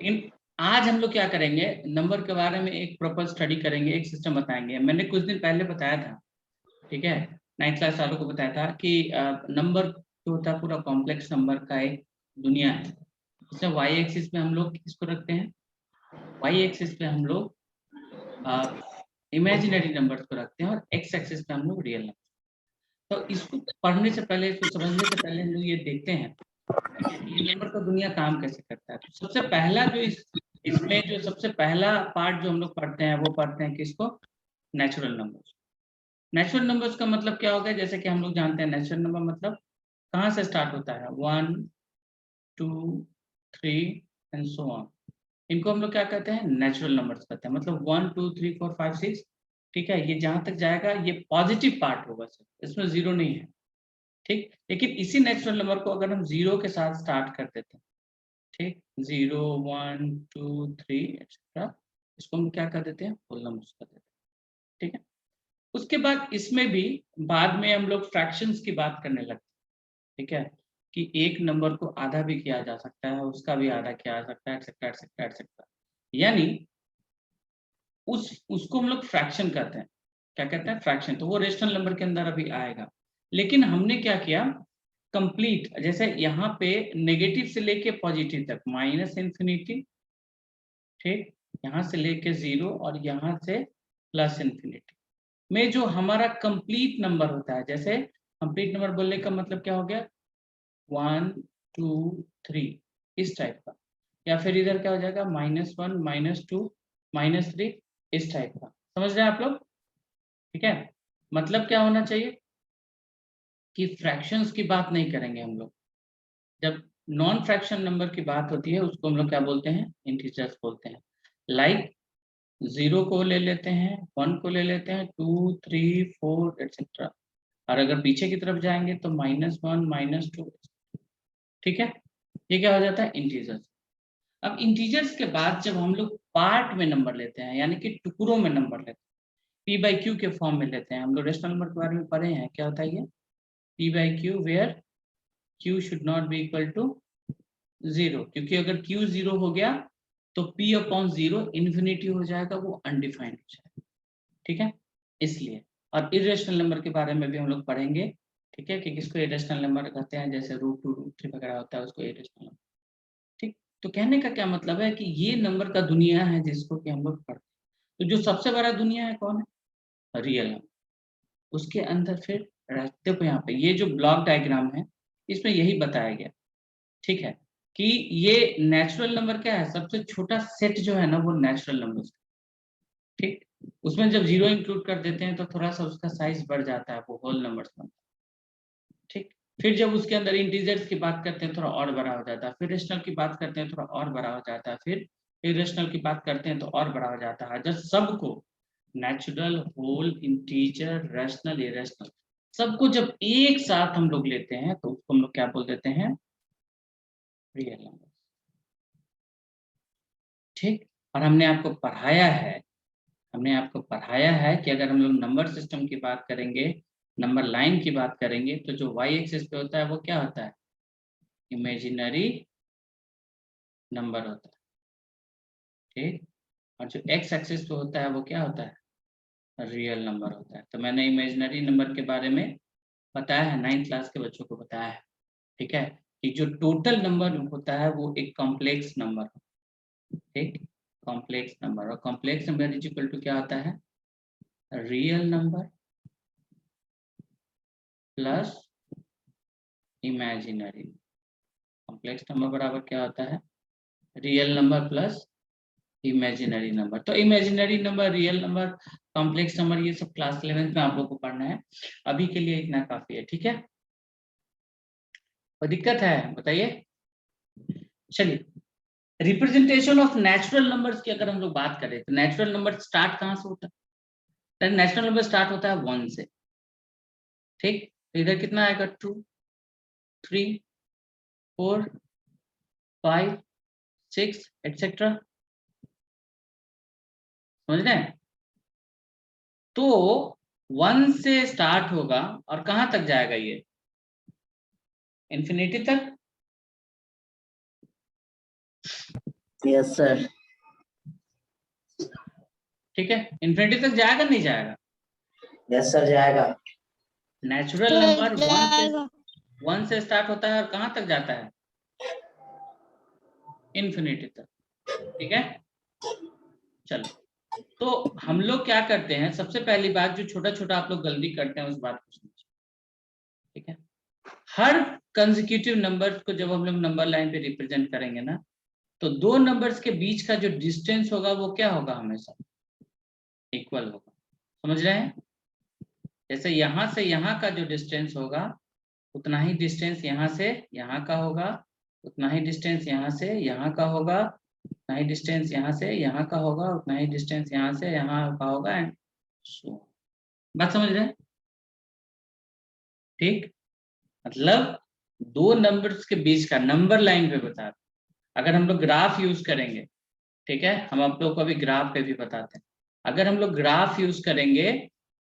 लेकिन आज हम लोग क्या करेंगे, नंबर के बारे में एक प्रॉपर स्टडी करेंगे, एक सिस्टम बताएंगे। मैंने कुछ दिन पहले बताया था, ठीक है, 9th क्लास वालों को बताया था कि नंबर जो होता है पूरा कॉम्प्लेक्स नंबर का एक दुनिया है। इसमें वाई एक्सिस में हम लोग किसको रखते हैं, वाई एक्सिस पे हम लोग इमेजिनरी नंबर्स को रखते हैं और एक्स एक्सिस पे हम लोग रियल नंबर। तो इसको पढ़ने से पहले, इसको समझने से पहले हम लोग ये देखते हैं ये नंबर का दुनिया काम कैसे करता है। तो सबसे पहला जो इसमें जो सबसे पहला पार्ट जो हम लोग पढ़ते हैं वो पढ़ते हैं किसको, नेचुरल नंबर्स। नेचुरल नंबर्स का मतलब क्या होगा, जैसे कि हम लोग जानते हैं नेचुरल नंबर मतलब कहाँ से स्टार्ट होता है, 1 2 3 एंड सो ऑन। इनको हम लोग क्या कहते हैं, नेचुरल नंबर्स कहते हैं। मतलब 1 2 3 4 5 6, ठीक है, ये जहां तक जाएगा ये पॉजिटिव पार्ट होगा सर, इसमें जीरो नहीं है, ठीक। लेकिन इसी नेचुरल नंबर को अगर हम जीरो के साथ स्टार्ट कर देते हैं, ठीक, 0 1 2 3 एक्सेट्रा, इसको हम क्या कर देते हैं, होल नंबर्स कर देते हैं, ठीक है। उसके बाद इसमें भी बाद में हम लोग फ्रैक्शंस की बात करने लगते हैं, ठीक है, कि एक नंबर को आधा भी किया जा सकता है, उसका भी आधा किया जा सकता है, एक्सेट्रा एक्सेट्रा एक्सेट्रा। यानी उसको हम लोग फ्रैक्शन कहते हैं। क्या कहते हैं, फ्रैक्शन। तो वो रेशनल नंबर के अंदर अभी आएगा। लेकिन हमने क्या किया, कंप्लीट, जैसे यहाँ पे नेगेटिव से लेके पॉजिटिव तक, माइनस इन्फिनिटी, ठीक, यहाँ से लेके 0 और यहाँ से प्लस इन्फिनिटी में जो हमारा कंप्लीट नंबर होता है, जैसे कंप्लीट नंबर बोलने का मतलब क्या हो गया, 1 2 3 इस टाइप का, या फिर इधर क्या हो जाएगा, -1 -2 -3 इस टाइप का। समझ रहे हैं आप लोग, ठीक है। मतलब क्या होना चाहिए कि फ्रैक्शंस की बात नहीं करेंगे हम लोग। जब नॉन फ्रैक्शन नंबर की बात होती है उसको हम लोग क्या बोलते हैं, इंटीजर्स बोलते हैं। लाइक 0 को ले लेते हैं, 1 को ले लेते हैं, 2 3 4 एक्सेट्रा। और अगर पीछे की तरफ जाएंगे तो -1 -2, ठीक है। ये क्या हो जाता है, इंटीजर्स। अब इंटीजर्स के बाद जब हम लोग पार्ट में नंबर लेते हैं, यानी कि टुकड़ों में नंबर लेते हैं, पी बाई क्यू के फॉर्म में लेते हैं। हम लोग रेशनल नंबर के बारे में पढ़े हैं, क्या होता है ये, P by Q where Q should not be equal to 0, क्योंकि अगर क्यू 0 हो गया तो p अपॉन 0 इन्फिनिटी हो जाएगा, वो अनडिफाइंड हो जाएगा, ठीक है, इसलिए। और इरेशनल नंबर के बारे में भी हम लोग पढ़ेंगे, ठीक है, कि किसको इरेशनल नंबर कहते हैं, जैसे √2 √3 वगैरह होता है उसको इरेशनल नंबर, ठीक। तो कहने का क्या मतलब है कि ये नंबर का दुनिया है जिसको कि हम लोग पढ़ते हैं। तो जो सबसे बड़ा दुनिया है कौन है, रियल नंबर। उसके अंदर फिर देखो यहाँ पे ये जो ब्लॉक डायग्राम है इसमें यही बताया गया, ठीक है, कि ये नेचुरल नंबर क्या है, सबसे छोटा सेट जो है ना वो नेचुरल नंबर, ठीक। उसमें जब 0 इंक्लूड कर देते हैं तो थोड़ा सा उसका साइज बढ़ जाता है, वो होल नंबर्स बनता है, ठीक। फिर जब उसके अंदर इंटीजर्स की बात करते हैं थोड़ा और बड़ा हो जाता है, फिर रेशनल की बात करते हैं थोड़ा और बड़ा हो जाता है, फिर इरेशनल की बात करते हैं तो और बड़ा हो जाता है। जब सबको natural, whole, integer, rational, irrational सबको जब एक साथ हम लोग लेते हैं तो उसको हम लोग क्या बोल देते हैं, रियल नंबर, ठीक। और हमने आपको पढ़ाया है कि अगर हम लोग नंबर सिस्टम की बात करेंगे, नंबर लाइन की बात करेंगे, तो जो वाई एक्सिस पे होता है वो क्या होता है, इमेजिनरी नंबर होता है, ठीक। और जो एक्स एक्सिस पे होता है वो क्या होता है, रियल नंबर होता है। तो मैंने इमेजिनरी नंबर के बारे में बताया है, 9th क्लास के बच्चों को बताया है, ठीक है, कि जो टोटल नंबर होता है वो एक कॉम्प्लेक्स नंबर, ठीक, कॉम्प्लेक्स नंबर। और complex number is equal to क्या होता है, real number plus imaginary. Complex number बराबर क्या होता है, real number plus imaginary number. तो imaginary number, real number, complex number, ये सब क्लास 11th में आप लोग को पढ़ना है। अभी के लिए इतना काफी है, ठीक है। कोई दिक्कत है बताइए। चलिए, रिप्रेजेंटेशन ऑफ नेचुरल नंबर्स की अगर हम लोग बात करें तो नेचुरल नंबर स्टार्ट कहाँ से होता है, नेचुरल नंबर स्टार्ट होता है 1 से, ठीक। तो इधर कितना आएगा, 2 3 4 5 6 एक्सेट्रा, समझ रहे हैं। तो 1 से स्टार्ट होगा और कहां तक जाएगा ये, इन्फिनिटी तक। Yes sir. ठीक है, इन्फिनिटी तक जाएगा नहीं जाएगा? यस सर जाएगा। नेचुरल नंबर वन से स्टार्ट होता है और कहाँ तक जाता है? इन्फिनिटी तक। ठीक है, चलो तो हम लोग क्या करते हैं, सबसे पहली बात जो छोटा छोटा आप लोग गलती करते हैं उस बात को समझिए। ठीक है, हर कंसेक्यूटिव नंबर को जब हम लोग नंबर लाइन पे रिप्रेजेंट करेंगे ना, तो दो नंबर्स के बीच का जो डिस्टेंस होगा वो क्या होगा, हमेशा इक्वल होगा। समझ रहे हैं? जैसे यहां से यहाँ का जो डिस्टेंस होगा उतना ही डिस्टेंस यहाँ से यहाँ का होगा, उतना ही डिस्टेंस यहाँ से यहाँ का होगा, उतना ही डिस्टेंस यहाँ से यहाँ का होगा, उतना ही डिस्टेंस यहाँ से यहाँ का होगा, एंड सो। बात समझ रहे हैं? ठीक, मतलब दो नंबर्स के बीच का नंबर लाइन पे बता रहे। अगर हम लोग ग्राफ यूज करेंगे, ठीक है, हम आप लोग को अभी ग्राफ पे भी बताते हैं। अगर हम लोग ग्राफ यूज करेंगे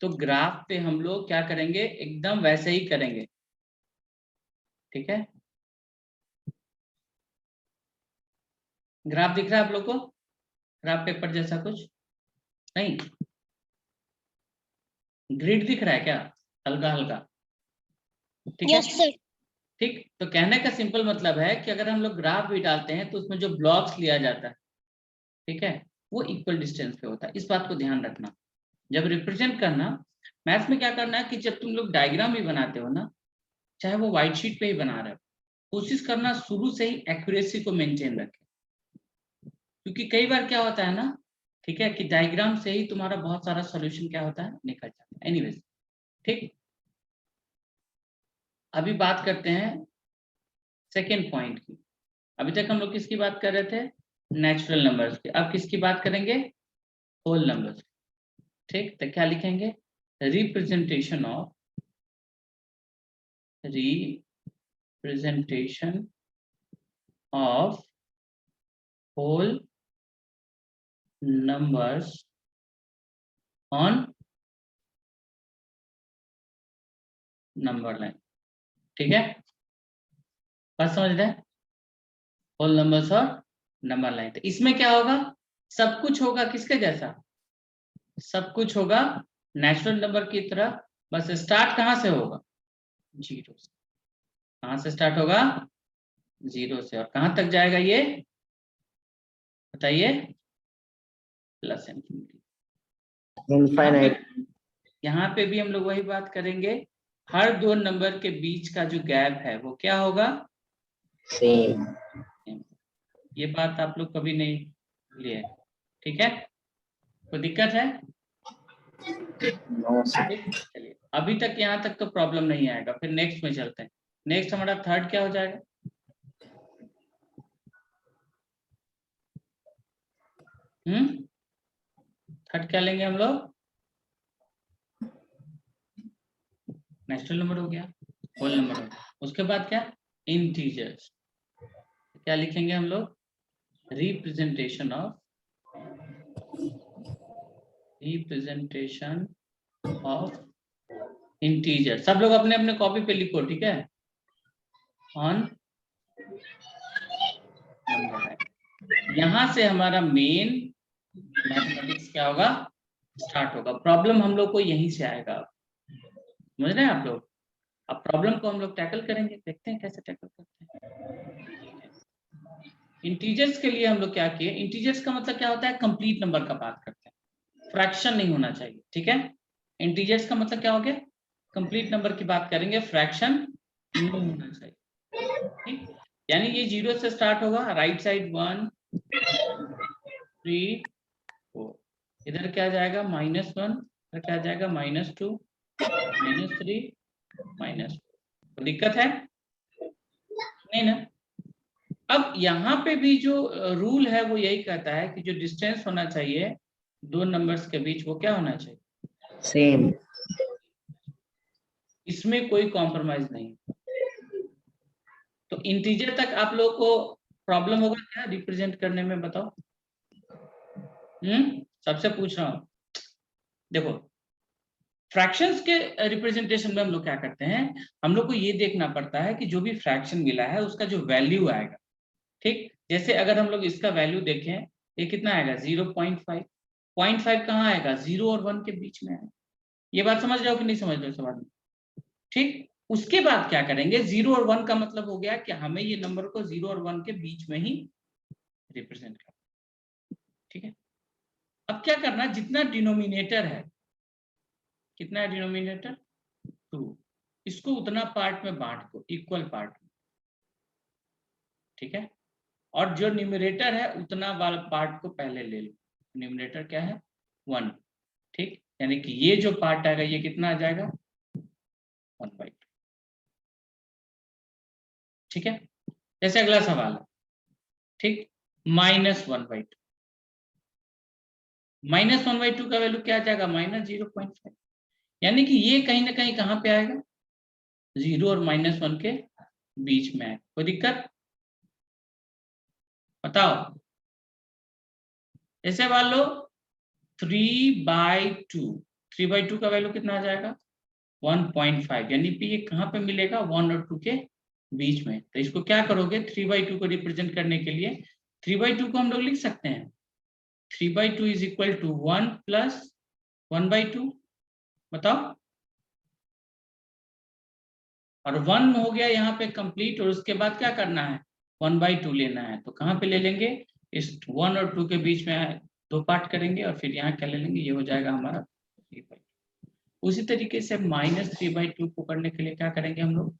तो ग्राफ पे हम लोग क्या करेंगे, एकदम वैसे ही करेंगे। ठीक है, ग्राफ दिख रहा है आप लोग को? ग्राफ पेपर जैसा कुछ नहीं, ग्रिड दिख रहा है क्या, हल्का हल्का? ठीक है, ठीक। तो कहने का सिंपल मतलब है कि अगर हम लोग ग्राफ भी डालते हैं तो उसमें जो ब्लॉक्स लिया जाता है, ठीक है, वो इक्वल डिस्टेंस पे होता है। इस बात को ध्यान रखना जब रिप्रेजेंट करना। मैथ्स में क्या करना है कि जब तुम लोग डायग्राम भी बनाते हो ना, चाहे वो व्हाइट शीट पे ही बना रहे हो, कोशिश करना शुरू से ही एक्यूरेसी को मेंटेन रखें। क्योंकि कई बार क्या होता है ना, ठीक है, कि डायग्राम से ही तुम्हारा बहुत सारा सॉल्यूशन क्या होता है, निकल जाता है। एनीवेज, ठीक, अभी बात करते हैं सेकेंड पॉइंट की। अभी तक हम लोग किसकी बात कर रहे थे, नेचुरल नंबर्स की। अब किसकी बात करेंगे, होल नंबर्स। ठीक, तो क्या लिखेंगे, representation of whole numbers on number line. ठीक है, बात समझ रहे हैं, होल नंबर्स और नंबर लाइन। तो इसमें क्या होगा, सब कुछ होगा किसके जैसा, सब कुछ होगा नेचुरल नंबर की तरह, बस स्टार्ट कहां से होगा, जीरो से। कहां से स्टार्ट होगा, जीरो से, और कहां तक जाएगा ये बताइए, प्लस इनफिनिटी। यहाँ पे भी हम लोग वही बात करेंगे, हर दो नंबर के बीच का जो गैप है वो क्या होगा, सेम। ये बात आप लोग कभी नहीं लिए, ठीक है, कोई दिक्कत है? चलिए, अभी तक यहाँ तक तो प्रॉब्लम नहीं आएगा, फिर नेक्स्ट में चलते हैं। नेक्स्ट हमारा थर्ड क्या हो जाएगा, थर्ड क्या लेंगे हम लोग, नेचुरल नंबर हो गया, होल नंबर हो गया, उसके बाद क्या, इंटीजर्स। क्या लिखेंगे हम लोग, रिप्रेजेंटेशन ऑफ इंटीजर। सब लोग अपने अपने कॉपी पे लिखो, ठीक है, ऑन नंबर लाइन। यहां से हमारा मेन मैथमेटिक्स क्या होगा, स्टार्ट होगा। प्रॉब्लम हम लोग को यहीं से आएगा, समझ रहे हैं आप लोग? अब प्रॉब्लम को हम लोग टैकल करेंगे, देखते हैं कैसे टैकल करते हैं। इंटीजर्स के लिए हम लोग क्या किए, इंटीजर्स का मतलब क्या होता है, कंप्लीट नंबर का बात करते हैं, फ्रैक्शन नहीं होना चाहिए। ठीक है, इंटीजर्स का मतलब क्या हो गया, कंप्लीट नंबर की बात करेंगे, फ्रैक्शन नहीं होना चाहिए। ठीक, यानी ये जीरो से स्टार्ट होगा, राइट साइड 1 3 4, इधर क्या जाएगा -1, इधर क्या जाएगा -2 -3 -4। दिक्कत है नहीं ना? अब यहाँ पे भी जो रूल है वो यही कहता है कि जो डिस्टेंस होना चाहिए दो नंबर्स के बीच वो क्या होना चाहिए, सेम। इसमें कोई कॉम्प्रोमाइज नहीं। तो इंटीजर तक आप लोगों को प्रॉब्लम होगा क्या रिप्रेजेंट करने में, बताओ? सबसे पूछ रहा हूं, देखो फ्रैक्शंस के रिप्रेजेंटेशन में हम लोग क्या करते हैं, हम लोग को ये देखना पड़ता है कि जो भी फ्रैक्शन मिला है उसका जो वैल्यू आएगा, ठीक, जैसे अगर हम लोग इसका वैल्यू देखें, ये कितना आएगा 0.5। 0.5 कहाँ आएगा, 0 और 1 के बीच में है। ये बात समझ रहे हो कि नहीं समझ रहे हो सवाल में? ठीक, उसके बाद क्या करेंगे, 0 और 1 का मतलब हो गया कि हमें ये नंबर को 0 और 1 के बीच में ही रिप्रेजेंट करना। ठीक है, अब क्या करना, जितना डिनोमिनेटर है, कितना है डिनोमिनेटर 2, इसको उतना पार्ट में बांट दो, इक्वल पार्ट में। ठीक है, और जो न्यूमरेटर है उतना वाला पार्ट को पहले ले लो। न्यूमरेटर क्या है 1। ठीक, यानी कि ये जो पार्ट आएगा ये कितना आ जाएगा 1/2। ठीक है, जैसे अगला सवाल है, ठीक, -1/2। -1/2 का वैल्यू क्या आ जाएगा -0.5, यानी कि ये कहीं ना कहीं कहाँ पे आएगा, 0 और -1 के बीच में है। कोई दिक्कत बताओ? जैसे मान लो 3/2, 3/2 का वैल्यू कितना आ जाएगा 1.5, यानी कि ये कहाँ पे मिलेगा 1 और 2 के बीच में। तो इसको क्या करोगे, 3/2 को रिप्रेजेंट करने के लिए 3/2 को हम लोग लिख सकते हैं 3/2 इज इक्वल टू 1 प्लस 1/2। बताओ, और 1 हो गया यहाँ पे कंप्लीट, और उसके बाद क्या करना है 1/2 लेना है। तो कहाँ पे ले लेंगे, इस 1 और 2 के बीच में 2 पार्ट करेंगे और फिर यहाँ क्या ले लेंगे, ये हो जाएगा हमारा 3/2। उसी तरीके से -3/2 को करने के लिए क्या करेंगे हम लोग,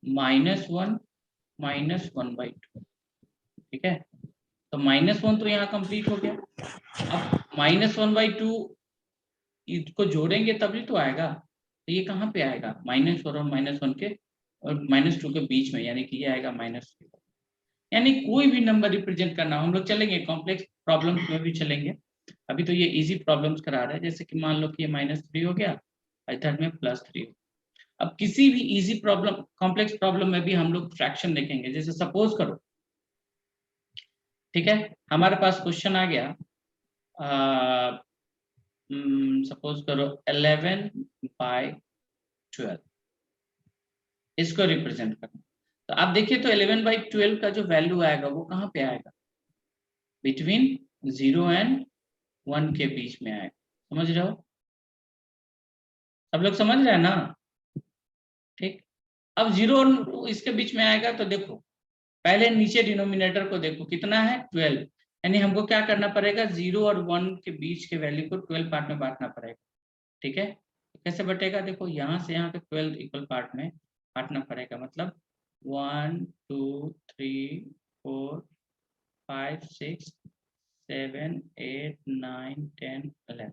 -1 -1/2। ठीक है, तो -1 तो यहाँ कंप्लीट हो गया। अब -1/2 इसको जोड़ेंगे तभी तो आएगा। तो ये कहाँ पे आएगा, -4 और -1 के और -2 के बीच में, यानी कि ये आएगा -3। यानी कोई भी नंबर रिप्रेजेंट करना, हम लोग चलेंगे कॉम्प्लेक्स प्रॉब्लम्स में भी चलेंगे। अभी तो ये इजी प्रॉब्लम्स करा रहे हैं, जैसे कि मान लो कि ये -3 हो गया और थर्ड में +3। अब किसी भी इजी प्रॉब्लम, कॉम्प्लेक्स प्रॉब्लम में भी हम लोग फ्रैक्शन देखेंगे। जैसे सपोज करो, ठीक है, हमारे पास क्वेश्चन आ गया, सपोज करो 11/12, इसको रिप्रेजेंट करना। तो आप देखिए तो 11/12 का जो वैल्यू आएगा वो कहाँ पे आएगा, बिटवीन 0 एंड 1 के बीच में आएगा। समझ रहे हो, सब लोग समझ रहे हैं ना? ठीक, अब 0 और इसके बीच में आएगा तो देखो पहले नीचे डिनोमिनेटर को देखो कितना है 12, यानी हमको क्या करना पड़ेगा 0 और 1 के बीच के वैल्यू को 12 पार्ट में बांटना पड़ेगा। ठीक है, तो कैसे बटेगा, देखो यहाँ से यहाँ पे 12 इक्वल पार्ट में बांटना पड़ेगा। मतलब 1 2 3 4 5 6 7 8 9 10 11।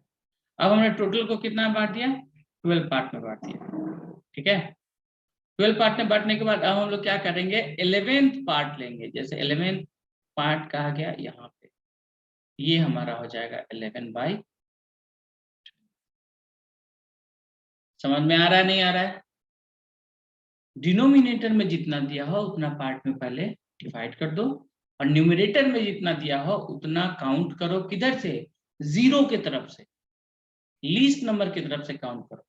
अब हमने टोटल को कितना बांट दिया, 12 पार्ट में बांट दिया। ठीक है, 12 पार्ट में बांटने के बाद अब हम लोग क्या करेंगे, 11th पार्ट लेंगे। जैसे 11th पार्ट कहा गया यहाँ पे, ये हमारा हो जाएगा 11/। समझ में आ रहा है नहीं आ रहा है? डिनोमिनेटर में जितना दिया हो उतना पार्ट में पहले डिवाइड कर दो, और न्यूमरेटर में जितना दिया हो उतना काउंट करो, किधर से, 0 की तरफ से, लीस्ट नंबर की तरफ से काउंट करो,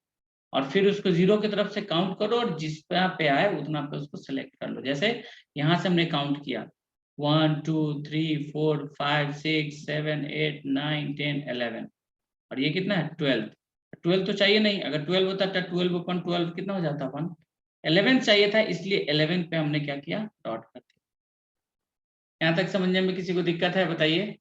और फिर उसको 0 की तरफ से काउंट करो, और जिस पे आए उतना पे उसको सेलेक्ट कर लो। जैसे यहाँ से हमने काउंट किया 1 2 3 4 5 6 7 8 9 10 11, और ये कितना है 12। 12 तो चाहिए नहीं, अगर 12 होता तो 12/12 कितना हो जाता 1। 11 चाहिए था, इसलिए 11 पे हमने क्या किया, डॉट कर दिया। यहाँ तक समझने में किसी को दिक्कत है बताइए?